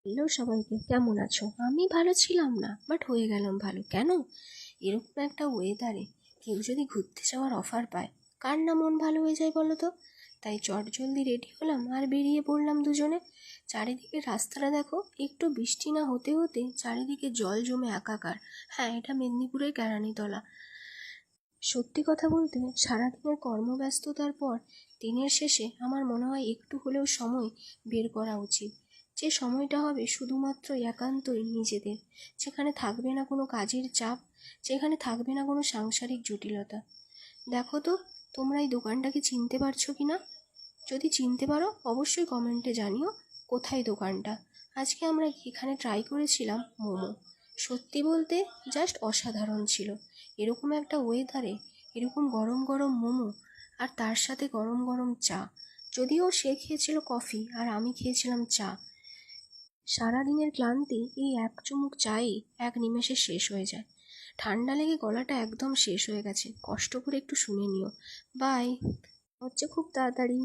Hello সবাইকে, কেমন আছো? আমি ভালো ছিলাম না, বাট হয়ে গেলাম ভালো। কেন? এরকম একটা ওয়েদারে কেউ যদি ঘুরতে যাওয়ার অফার পায়, কার না মন ভালো হয়ে যায় বলো তো? তাই চটজলদি রেডি হলাম আর বেরিয়ে পড়লাম দুজনে। চারিদিকে রাস্তাটা দেখো, একটু বৃষ্টি না হতে হতে চারিদিকে জল জমে একাকার। হ্যাঁ, এটা মেদিনীপুরের কেরানীতলা। সত্যি কথা বলতে, সারাদিনের কর্মব্যস্ততার পর দিনের শেষে আমার মনে হয় একটু হলেও সময় বের করা উচিত। যে সময়টা হবে শুধুমাত্র একান্তই নিজেদের, যেখানে থাকবে না কোনো কাজের চাপ, যেখানে থাকবে না কোনো সাংসারিক জটিলতা। দেখো তো, তোমরা এই দোকানটাকে চিনতে পারছো কি না? যদি চিনতে পারো অবশ্যই কমেন্টে জানিও কোথায় দোকানটা। আজকে আমরা এখানে ট্রাই করেছিলাম মোমো। সত্যি বলতে জাস্ট অসাধারণ ছিল। এরকম একটা ওয়েদারে এরকম গরম গরম মোমো, আর তার সাথে গরম গরম চা। যদিও সে খেয়েছিল কফি আর আমি খেয়েছিলাম চা। সারাদিনের ক্লান্তি এই এক চুমুক চায়েই এক নিমেষে শেষ হয়ে যায়। ঠান্ডা লেগে গলাটা একদম শেষ হয়ে গেছে, কষ্ট করে একটু শুনে নিও। বাই। হচ্ছে খুব তাড়াতাড়ি।